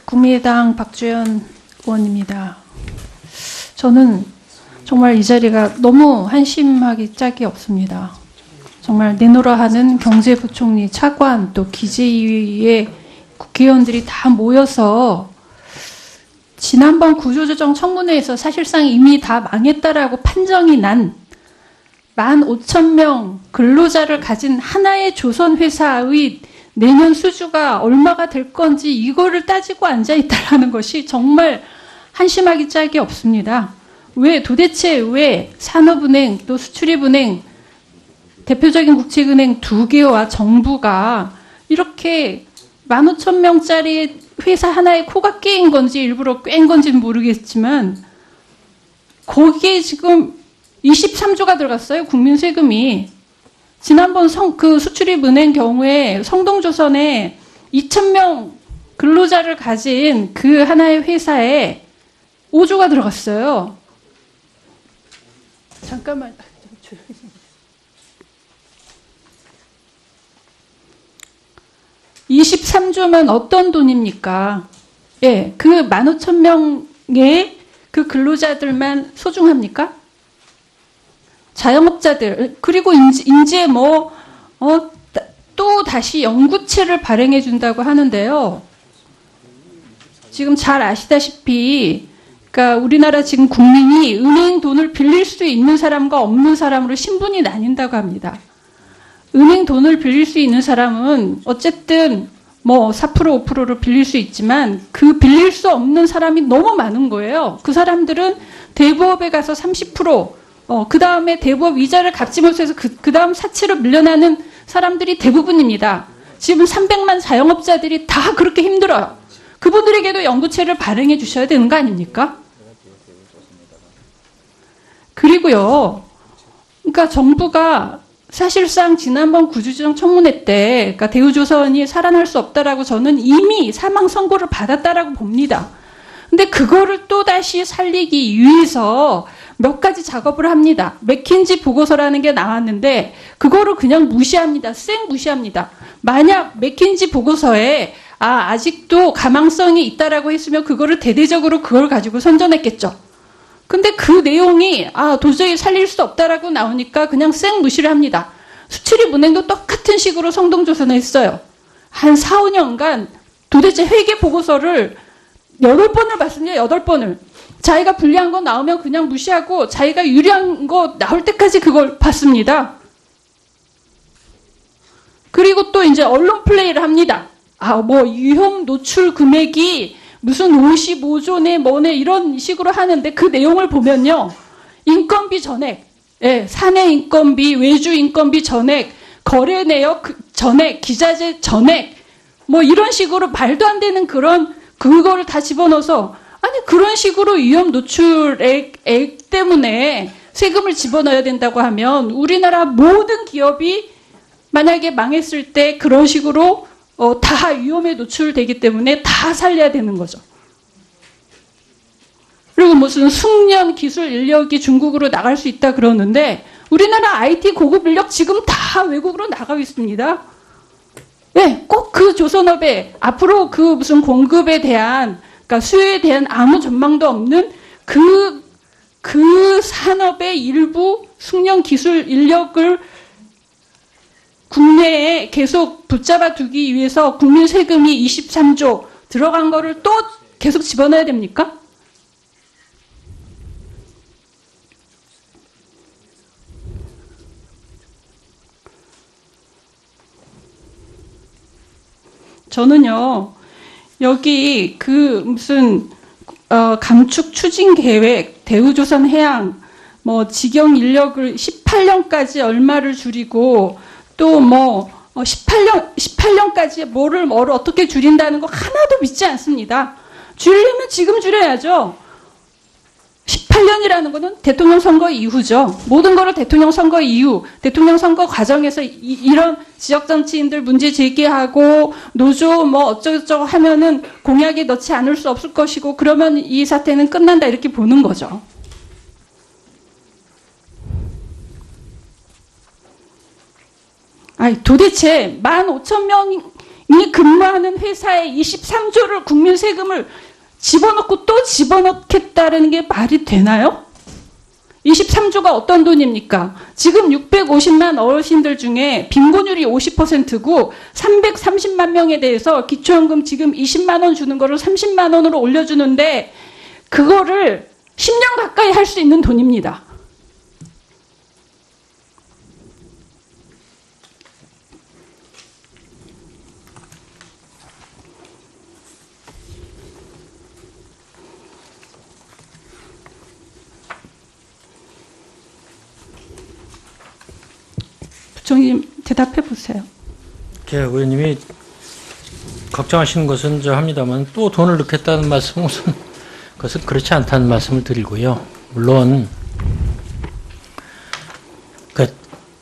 국민의당 박주연 의원입니다. 저는 정말 이 자리가 너무 한심하기 짝이 없습니다. 정말 내노라 하는 경제부총리, 차관, 또 기재위의 국회의원들이 다 모여서 지난번 구조조정 청문회에서 사실상 이미 다 망했다라고 판정이 난 15,000명 근로자를 가진 하나의 조선회사의 내년 수주가 얼마가 될 건지 이거를 따지고 앉아있다라는 것이 정말 한심하기 짝이 없습니다. 도대체 왜 산업은행 또 수출입은행 대표적인 국책은행 2개와 정부가 이렇게 15,000명짜리 회사 하나에 코가 깨인 건지 일부러 꿰인 건지는 모르겠지만 거기에 지금 23조가 들어갔어요. 국민 세금이. 지난번 수출입은행 경우에 성동조선에 2,000명 근로자를 가진 그 하나의 회사에 5조가 들어갔어요. 잠깐만. 23조면 어떤 돈입니까? 예, 그 15,000명의 그 근로자들만 소중합니까? 자영업자들, 그리고 이제 또 다시 연구체를 발행해 준다고 하는데요. 지금 잘 아시다시피, 그러니까 우리나라 지금 국민이 은행 돈을 빌릴 수 있는 사람과 없는 사람으로 신분이 나뉜다고 합니다. 은행 돈을 빌릴 수 있는 사람은 어쨌든 4%, 5%를 빌릴 수 있지만 그 빌릴 수 없는 사람이 너무 많은 거예요. 그 사람들은 대부업에 가서 30%, 그 다음에 대부업 이자를 갚지 못해서 그 다음 사채로 밀려나는 사람들이 대부분입니다. 지금 300만 자영업자들이 다 그렇게 힘들어요. 그분들에게도 연구체를 발행해 주셔야 되는 거 아닙니까? 그리고요, 그러니까 정부가 사실상 지난번 구조조정 청문회 때, 그러니까 대우조선이 살아날 수 없다라고 저는 이미 사망 선고를 받았다라고 봅니다. 근데 그거를 또 다시 살리기 위해서 몇 가지 작업을 합니다. 맥킨지 보고서라는 게 나왔는데 그거를 그냥 무시합니다. 쌩 무시합니다. 만약 맥킨지 보고서에 아직도 가망성이 있다라고 했으면 그거를 대대적으로 그걸 가지고 선전했겠죠. 근데 그 내용이 도저히 살릴 수 없다라고 나오니까 그냥 쌩 무시를 합니다. 수출입은행도 똑같은 식으로 성동조선에 했어요. 한 4, 5년간 도대체 회계 보고서를 8번을 봤습니다. 8번을. 자기가 불리한 거 나오면 그냥 무시하고 자기가 유리한 거 나올 때까지 그걸 봤습니다. 그리고 또 이제 언론 플레이를 합니다. 위험 노출 금액이 무슨 55조네 뭐네 이런 식으로 하는데 그 내용을 보면요. 인건비 전액, 사내 인건비, 외주 인건비 전액, 거래 내역 전액, 기자재 전액 이런 식으로 말도 안 되는 그거를 다 집어넣어서 그런 식으로 위험 노출액 때문에 세금을 집어넣어야 된다고 하면 우리나라 모든 기업이 만약에 망했을 때 그런 식으로 다 위험에 노출되기 때문에 다 살려야 되는 거죠. 그리고 무슨 숙련 기술 인력이 중국으로 나갈 수 있다 그러는데 우리나라 IT 고급 인력 지금 다 외국으로 나가고 있습니다. 꼭 그 조선업에 앞으로 그 무슨 공급에 대한 그러니까 수요에 대한 아무 전망도 없는 그 산업의 일부 숙련 기술 인력을 국내에 계속 붙잡아 두기 위해서 국민 세금이 23조 들어간 거를 또 계속 집어넣어야 됩니까? 저는요, 여기 감축 추진 계획, 대우조선해양, 직영 인력을 18년까지 얼마를 줄이고, 또 18년까지 뭐를 어떻게 줄인다는 거 하나도 믿지 않습니다. 줄이려면 지금 줄여야죠. 18년이라는 거는 대통령 선거 이후죠. 모든 거를 대통령 선거 이후, 대통령 선거 과정에서 이런 지역 정치인들 문제 제기하고 노조 어쩌고저쩌고 하면은 공약에 넣지 않을 수 없을 것이고 그러면 이 사태는 끝난다 이렇게 보는 거죠. 도대체 15,000명이 근무하는 회사에 23조를 국민 세금을 집어넣고 또 집어넣겠다는 게 말이 되나요? 23조가 어떤 돈입니까? 지금 650만 어르신들 중에 빈곤율이 50%고 330만 명에 대해서 기초연금 지금 20만 원 주는 거를 30만 원으로 올려주는데 그거를 10년 가까이 할 수 있는 돈입니다. 부총님 대답해 보세요. 의원님이 걱정하시는 것은 합니다만 또 돈을 넣겠다는 말씀은 우선 그것은 그렇지 않다는 말씀을 드리고요. 물론 그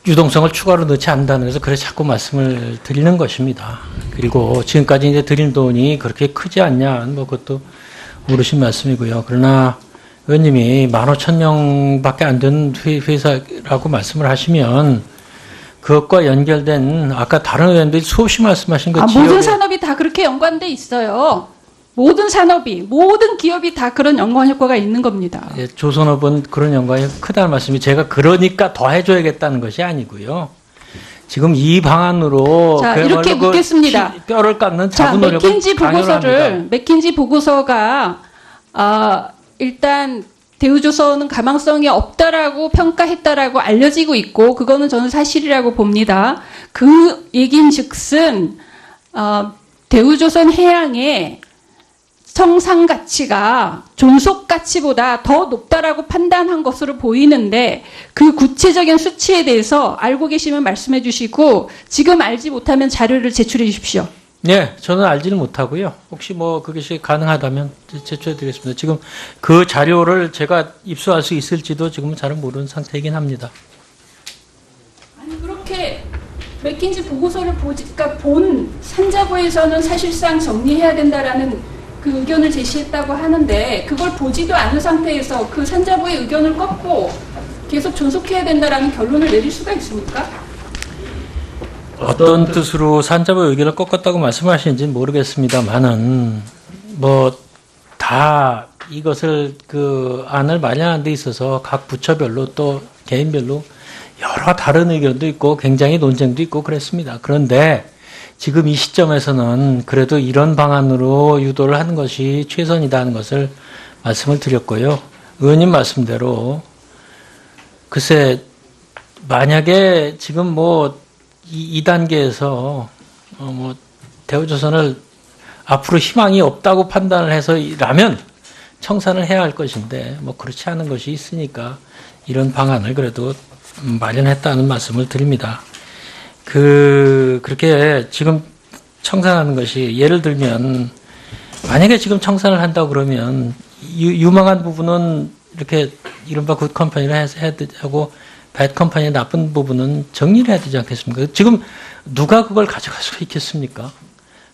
유동성을 추가로 넣지 않는다는 것은 그래서 자꾸 말씀을 드리는 것입니다. 그리고 지금까지 이제 드린 돈이 그렇게 크지 않냐, 뭐 그것도 모르신 말씀이고요. 그러나 의원님이 15,000명밖에 안 되는 회사라고 말씀을 하시면 그것과 연결된 아까 다른 의원들이 수없이 말씀하신 것 모든 산업이 다 그렇게 연관돼 있어요. 모든 산업이, 모든 기업이 다 그런 연관 효과가 있는 겁니다. 예, 조선업은 그런 연관이 크다는 말씀이 제가 그러니까 더 해줘야겠다는 것이 아니고요. 지금 이 방안으로 자, 이렇게 묻겠습니다. 뼈를 깎는 자부 노력을 맥킨지 보고서가 일단 대우조선은 가망성이 없다라고 평가했다라고 알려지고 있고 그거는 저는 사실이라고 봅니다. 그 얘긴즉슨 대우조선 해양의 청산 가치가 존속 가치보다 더 높다라고 판단한 것으로 보이는데 그 구체적인 수치에 대해서 알고 계시면 말씀해 주시고 지금 알지 못하면 자료를 제출해 주십시오. 네, 저는 알지는 못하고요. 혹시 뭐 그것이 가능하다면 제출해 드리겠습니다. 지금 그 자료를 제가 입수할 수 있을지도 지금은 잘은 모르는 상태이긴 합니다. 아니 그렇게 맥킨지 보고서를 그러니까 본 산자부에서는 사실상 정리해야 된다라는 그 의견을 제시했다고 하는데 그걸 보지도 않은 상태에서 그 산자부의 의견을 꺾고 계속 존속해야 된다라는 결론을 내릴 수가 있습니까? 어떤 뜻으로 산자부의 의견을 꺾었다고 말씀하시는지는 모르겠습니다만은 뭐 다 이것을 그 안을 마련하는 데 있어서 각 부처별로 또 개인별로 여러 다른 의견도 있고 굉장히 논쟁도 있고 그랬습니다. 그런데 지금 이 시점에서는 그래도 이런 방안으로 유도를 하는 것이 최선이다 하는 것을 말씀을 드렸고요. 의원님 말씀대로 글쎄 만약에 지금 뭐 이 단계에서 뭐 대우조선을 앞으로 희망이 없다고 판단을 해서라면 청산을 해야 할 것인데 뭐 그렇지 않은 것이 있으니까 이런 방안을 그래도 마련했다는 말씀을 드립니다. 그렇게 지금 청산하는 것이 예를 들면 만약에 지금 청산을 한다고 그러면 유망한 부분은 이렇게 이른바 굿 컴퍼니를 해야 하고 배드 컴퍼니의 나쁜 부분은 정리를 해야 되지 않겠습니까? 지금 누가 그걸 가져갈 수 있겠습니까?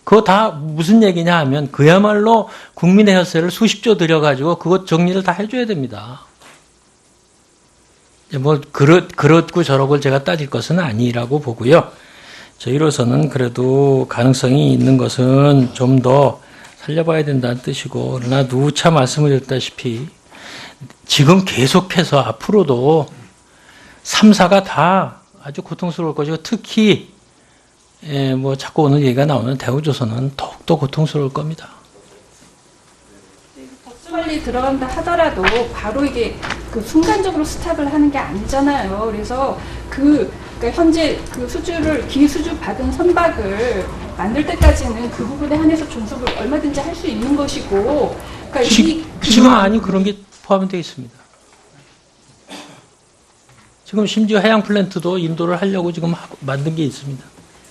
그거 다 무슨 얘기냐 하면 그야말로 국민의 혈세를 수십조 들여가지고 그것 정리를 다 해줘야 됩니다. 뭐 그렇고 저렇고 제가 따질 것은 아니라고 보고요. 저희로서는 그래도 가능성이 있는 것은 좀 더 살려봐야 된다는 뜻이고 그러나 누차 말씀을 드렸다시피 지금 계속해서 앞으로도 3사가 다 아주 고통스러울 것이고 특히 뭐 자꾸 오늘 얘기가 나오는 대우조선은 더욱더 고통스러울 겁니다. 법조관리 들어간다 하더라도 바로 이게 그 순간적으로 스탑을 하는 게 아니잖아요. 그래서 그러니까 현재 그 기수주 받은 선박을 만들 때까지는 그 부분에 한해서 존속을 얼마든지 할 수 있는 것이고 그러니까 지금 아니 그런 게 포함되어 있습니다. 지금 심지어 해양 플랜트도 인도를 하려고 지금 만든 게 있습니다.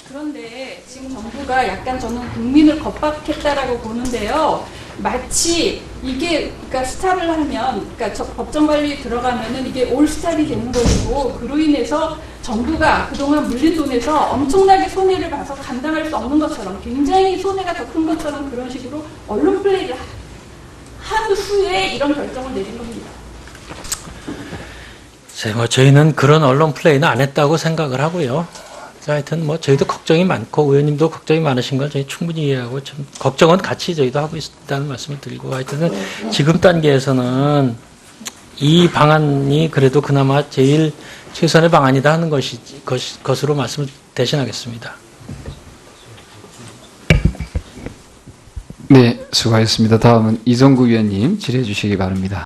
그런데 지금 정부가 약간 저는 국민을 겁박했다라고 보는데요. 마치 이게 그러니까 스탑을 하면 그러니까 법정 관리 들어가면은 이게 올 스탑이 되는 것이고 그로 인해서 정부가 그동안 물린 돈에서 엄청나게 손해를 봐서 감당할 수 없는 것처럼 굉장히 손해가 더 큰 것처럼 그런 식으로 언론 플레이를 한 후에 이런 결정을 내린 겁니다. 저희는 그런 언론 플레이는 안 했다고 생각을 하고요. 하여튼 뭐 저희도 걱정이 많고 의원님도 걱정이 많으신 걸 저희 충분히 이해하고 참 걱정은 같이 저희도 하고 있다는 말씀을 드리고 하여튼 지금 단계에서는 이 방안이 그래도 그나마 제일 최선의 방안이다 하는 것으로 말씀을 대신하겠습니다. 네, 수고하셨습니다. 다음은 이성구 위원님 질의해 주시기 바랍니다.